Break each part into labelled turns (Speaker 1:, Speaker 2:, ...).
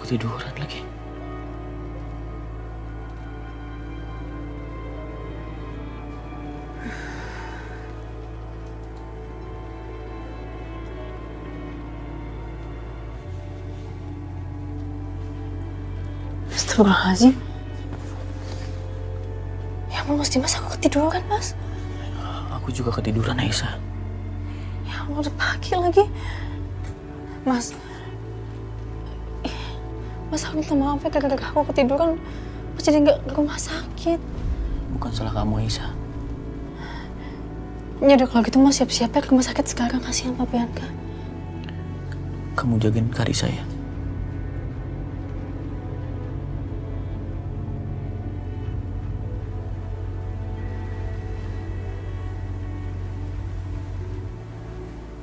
Speaker 1: Ketiduran lagi.
Speaker 2: Astagfirullahaladzim. Ya ampun Mas Dimas, aku ketiduran Mas.
Speaker 1: Aku juga ketiduran, Aisyah.
Speaker 2: Ya ampun, udah pagi lagi. Mas, Mas aku minta maaf ya gara-gara aku ketiduran. Mas jadi nggak ke rumah sakit.
Speaker 1: Bukan salah kamu, Aisyah.
Speaker 2: Ya udah kalau gitu Mas siap-siap ya ke rumah sakit sekarang. Kasihan Pak Bianca.
Speaker 1: Kamu jagain Karisa ya.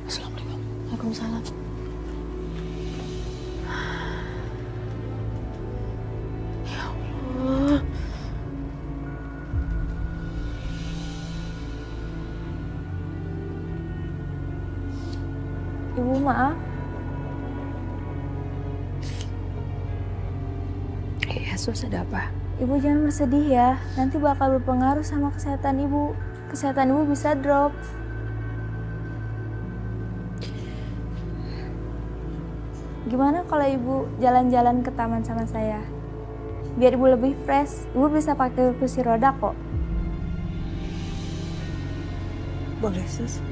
Speaker 1: Assalamualaikum.
Speaker 2: Waalaikumsalam. Ya Allah.
Speaker 3: Ibu, maaf.
Speaker 4: Iya, Sus, ada apa?
Speaker 3: Ibu jangan bersedih ya. Nanti bakal berpengaruh sama kesehatan ibu. Kesehatan ibu bisa drop. Gimana kalau ibu jalan-jalan ke taman sama saya? Biar ibu lebih fresh. Ibu bisa pakai kursi roda kok.
Speaker 4: Boleh, Sus.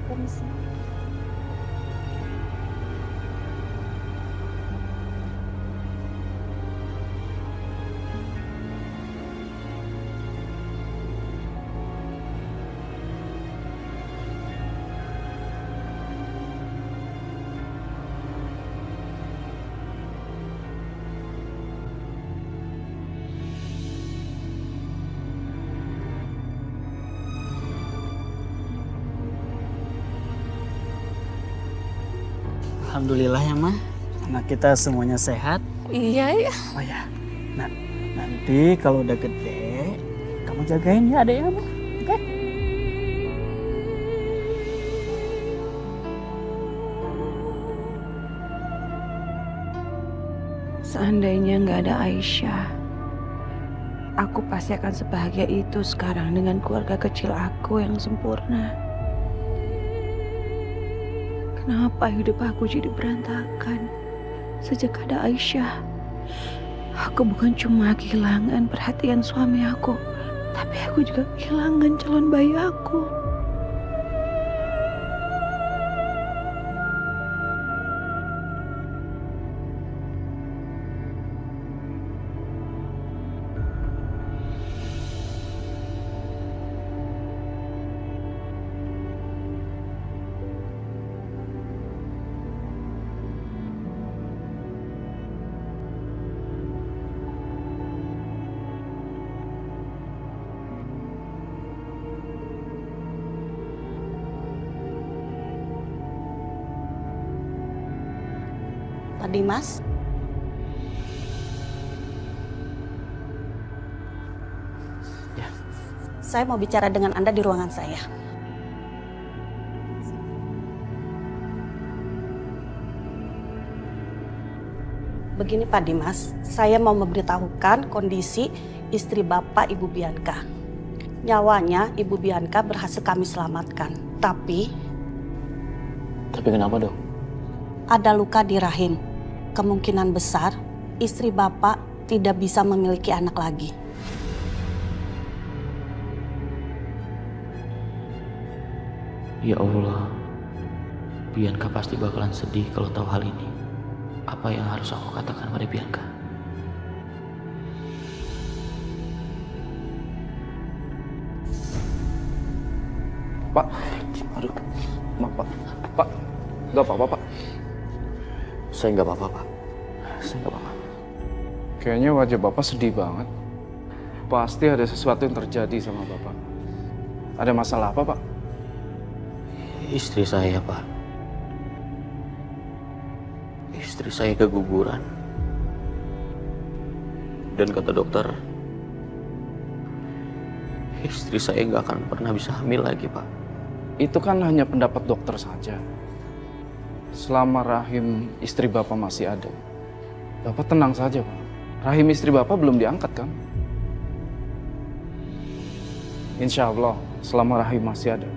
Speaker 3: Permisi.
Speaker 5: Alhamdulillah ya mah, anak kita semuanya sehat.
Speaker 2: Iya ya.
Speaker 5: Oh ya, nah nanti kalau udah gede, kamu jagain ya adek ya mah, oke?
Speaker 4: Seandainya nggak ada Aisyah, aku pasti akan sebahagia itu sekarang dengan keluarga kecil aku yang sempurna. Kenapa hidup aku jadi berantakan sejak ada Aisyah? Aku bukan cuma kehilangan perhatian suami aku, tapi aku juga kehilangan calon bayi aku.
Speaker 6: Pak Dimas,
Speaker 1: Ya.
Speaker 6: saya mau bicara dengan Anda di ruangan saya. Begini Pak Dimas, saya mau memberitahukan kondisi istri Bapak Ibu Bianca. Nyawanya Ibu Bianca berhasil kami selamatkan, tapi
Speaker 1: kenapa, Dok?
Speaker 6: ada luka di rahim. Kemungkinan besar istri Bapak tidak bisa memiliki anak lagi.
Speaker 1: Ya Allah, Bianca pasti bakalan sedih kalau tahu hal ini. Apa yang harus aku katakan pada Bianca?
Speaker 7: Pak, aduh, maaf Pak, nggak apa-apa Pak.
Speaker 1: Saya nggak apa-apa, Pak. Saya nggak apa-apa.
Speaker 7: Kayaknya wajah Bapak sedih banget. Pasti ada sesuatu yang terjadi sama Bapak. Ada masalah apa Pak?
Speaker 1: Istri saya, Pak. Istri saya keguguran. Dan kata dokter, istri saya nggak akan pernah bisa hamil lagi, Pak.
Speaker 7: Itu kan hanya pendapat dokter saja. selama rahim istri Bapak masih ada, Bapak tenang saja, Pak. Rahim istri Bapak belum diangkat, kan? Insya Allah, selama rahim masih ada,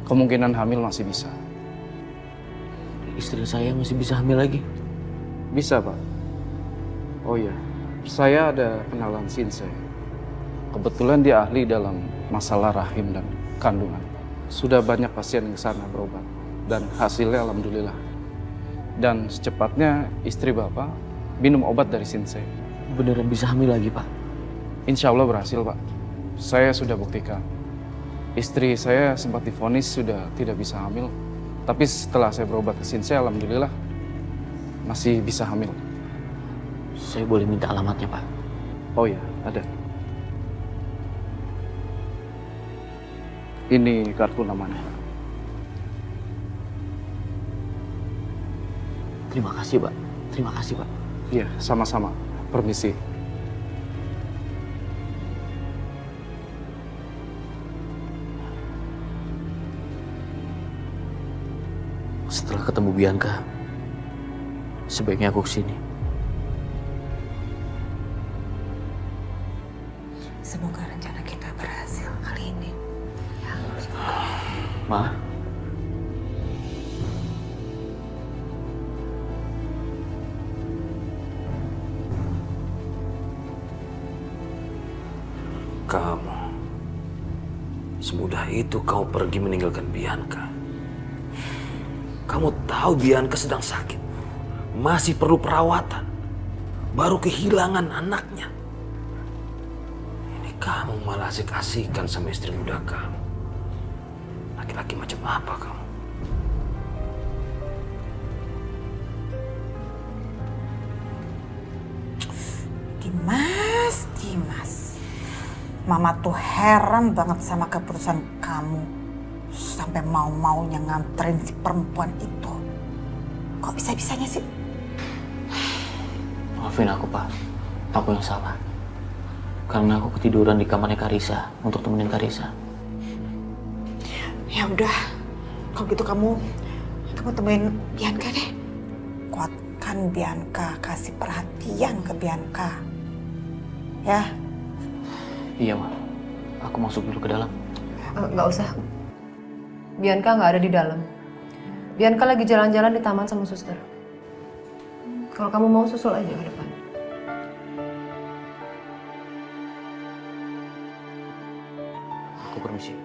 Speaker 7: kemungkinan hamil masih bisa.
Speaker 1: Istri saya masih bisa hamil lagi?
Speaker 7: Bisa, Pak. Oh iya, saya ada kenalan Sinse. Kebetulan dia ahli dalam masalah rahim dan kandungan. Sudah banyak pasien yang ke sana berobat. Dan hasilnya alhamdulillah. Dan secepatnya istri Bapak minum obat dari Sinse.
Speaker 1: Beneran bisa hamil lagi, Pak?
Speaker 7: Insya Allah berhasil, Pak. Saya sudah buktikan. Istri saya sempat divonis sudah tidak bisa hamil. Tapi setelah saya berobat ke Sinse, alhamdulillah masih bisa hamil.
Speaker 1: Saya boleh minta alamatnya, Pak?
Speaker 7: Oh ya, ada. Ini kartu namanya.
Speaker 1: Terima kasih, Pak. Terima kasih, Pak.
Speaker 7: Iya, sama-sama. Permisi.
Speaker 1: Setelah ketemu Bianca, sebaiknya aku kesini.
Speaker 8: Semoga rencana kita berhasil kali ini.
Speaker 1: Ma?
Speaker 9: Kamu, semudah itu kau pergi meninggalkan Bianca. Kamu tahu Bianca sedang sakit, masih perlu perawatan, baru kehilangan anaknya. Ini kamu malah asik-asikan sama istri muda kamu. Laki-laki macam apa kamu?
Speaker 8: Dimas. Mama tuh heran banget sama keputusan kamu. Sampai mau-maunya nganterin si perempuan itu. Kok bisa-bisanya sih?
Speaker 1: Maafin aku, Pak. Aku yang salah. Karena aku ketiduran di kamarnya Karissa untuk temenin Karissa.
Speaker 8: Ya udah, kalau gitu kamu temuin Bianca deh. Kuatkan Bianca, kasih perhatian ke Bianca. Ya.
Speaker 1: Iya, Ma. Aku masuk dulu ke dalam.
Speaker 10: Nggak usah. Bianca nggak ada di dalam. Bianca lagi jalan-jalan di taman sama suster. Kalau kamu mau susul aja ke depan.
Speaker 1: Aku permisi.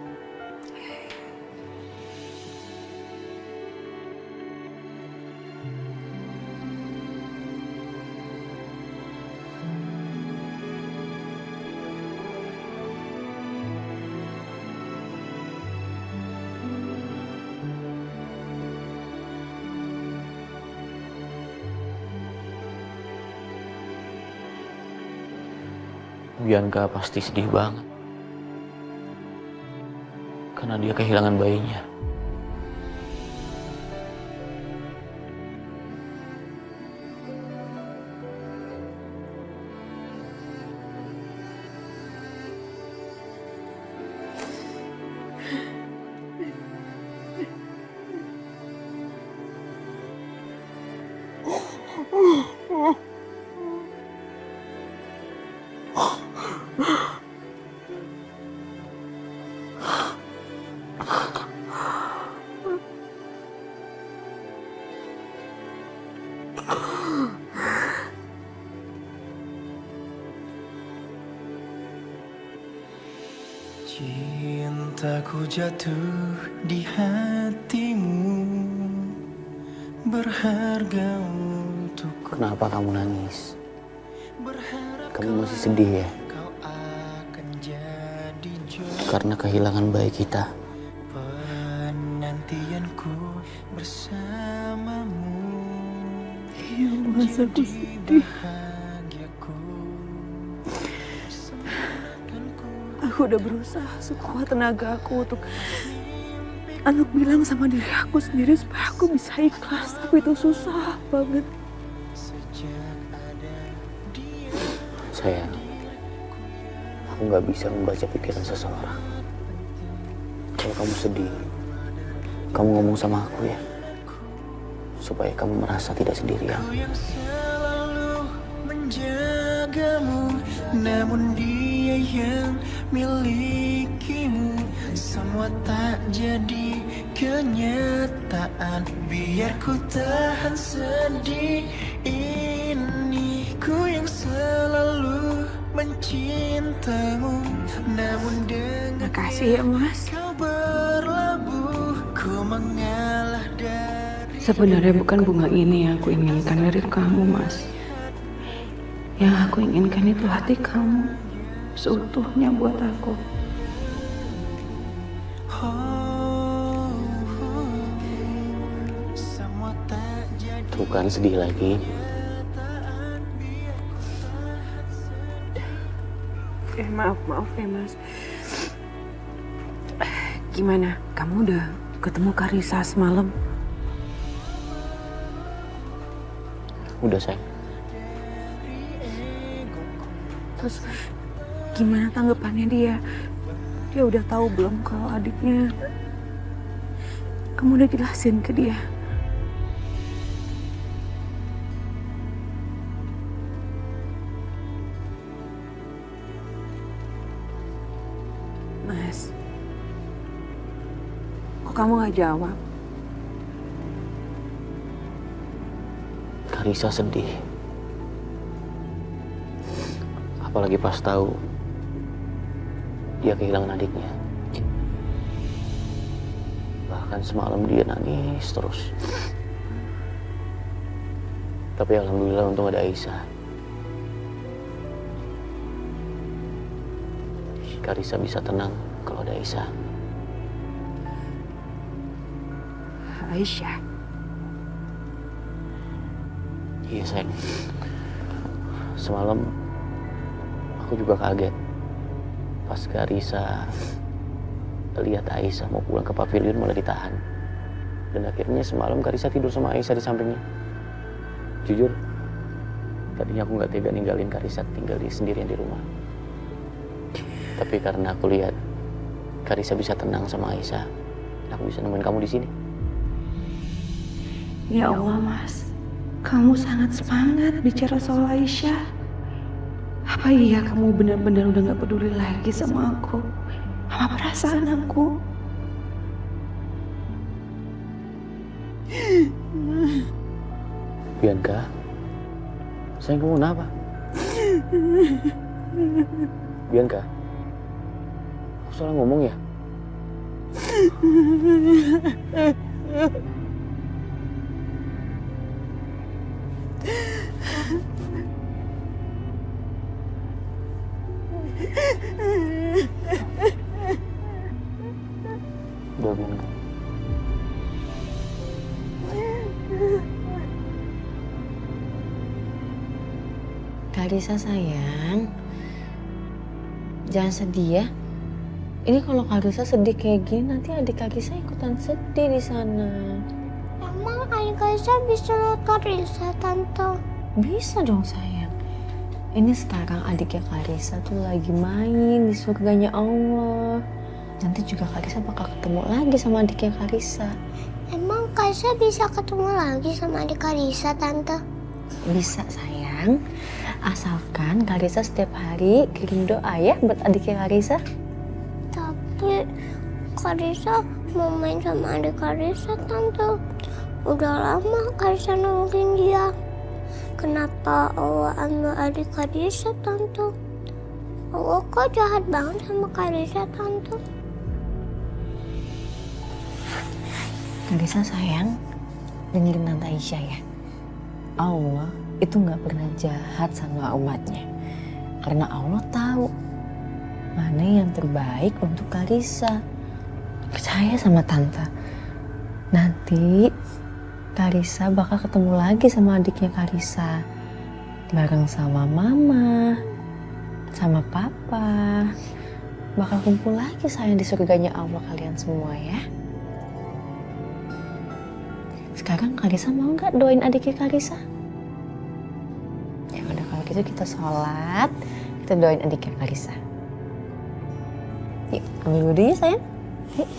Speaker 1: Bianca pasti sedih banget. Karena dia kehilangan bayinya.
Speaker 11: Cintaku jatuh di hatimu, berharga untukku.
Speaker 1: Kenapa kamu nangis? Kamu masih sedih ya? Karena kehilangan bayi kita.
Speaker 11: Penantianku bersamamu.
Speaker 4: Iya, masa aku sedih. Aku udah berusaha sekuat tenaga aku untuk bilang sama diri aku sendiri supaya aku bisa ikhlas, tapi itu susah banget.
Speaker 1: Sayang, aku nggak bisa membaca pikiran seseorang. Kalau kamu sedih, kamu ngomong sama aku ya. supaya kamu merasa tidak sendirian.
Speaker 11: Ku yang selalu menjagamu, namun dia yang milikimu. Semua tak jadi kenyataan. Biar ku tahan sedih ini. Ku yang selalu mencintamu, namun dengan
Speaker 4: Makasih ya, Mas.
Speaker 11: kau berlabuh. Ku mengalah dari
Speaker 4: Sebenarnya bukan bunga ini yang aku inginkan dari kamu, Mas. Yang aku inginkan itu hati kamu seutuhnya buat aku.
Speaker 11: semua tak jadi.
Speaker 1: Bukan sedih lagi.
Speaker 4: Maaf ya, Mas. Gimana? Kamu udah ketemu Karissa semalam?
Speaker 1: Udah, sayang.
Speaker 4: Terus gimana tanggapannya dia? Dia udah tahu belum kalau adiknya? Kamu udah jelasin ke dia? Mas, kok kamu gak jawab?
Speaker 1: Karissa sedih. Apalagi pas tahu dia kehilangan adiknya. Bahkan semalam dia nangis terus. Tapi alhamdulillah untung ada Aisyah. Karissa bisa tenang kalau ada Aisyah.
Speaker 4: Aisyah?
Speaker 1: Iya, sayang. Semalam aku juga kaget pas Karissa lihat Aisyah mau pulang ke pavilion malah ditahan. Dan akhirnya semalam Karissa tidur sama Aisyah di sampingnya. Jujur, tadinya aku nggak tega ninggalin Karissa tinggal sendirian di rumah. Tapi karena aku lihat Karissa bisa tenang sama Aisyah, aku bisa nemuin kamu di sini.
Speaker 4: Ya Allah, Mas. Kamu sangat semangat bicara soal Aisyah. Apa iya kamu benar-benar udah gak peduli lagi sama aku? Sama perasaan aku?
Speaker 1: Bianca, sayang kamu kenapa? Bianca, aku salah ngomong ya? Udah, Bianca.
Speaker 2: Karissa sayang, jangan sedih ya. Ini kalau Karissa sedih kayak gini, nanti adik Karissa ikutan sedih di sana.
Speaker 3: Emang adik Karissa bisa lihat Karissa, Tante?
Speaker 2: Bisa dong sayang. Ini sekarang adiknya Karissa tuh lagi main di surganya Allah. Nanti juga Karissa bakal ketemu lagi sama adiknya Karissa.
Speaker 3: Emang Karissa bisa ketemu lagi sama adik Karissa, Tante?
Speaker 2: Bisa sayang, asalkan Karissa setiap hari kirim doa ya buat adiknya Karissa.
Speaker 3: Tapi Karissa mau main sama adik Karissa, Tante. Udah lama Karissa nungguin dia. Kenapa Allah ambil adik Karissa, Tante? Allah kok jahat banget sama Karissa, Tante?
Speaker 2: Karissa sayang, dengerin Tante Aisyah ya. Allah itu nggak pernah jahat sama umatnya. Karena Allah tahu mana yang terbaik untuk Karissa. Percaya sama Tante. Nanti Karissa bakal ketemu lagi sama adiknya Karissa. Bareng sama Mama, sama Papa. Bakal kumpul lagi sayang di surganya Allah kalian semua ya. Sekarang Karissa mau nggak doain adiknya Karissa? Ya udah kalau gitu kita sholat, kita doain adiknya Karissa. Yuk, ambil wudhu ya sayang. Yuk.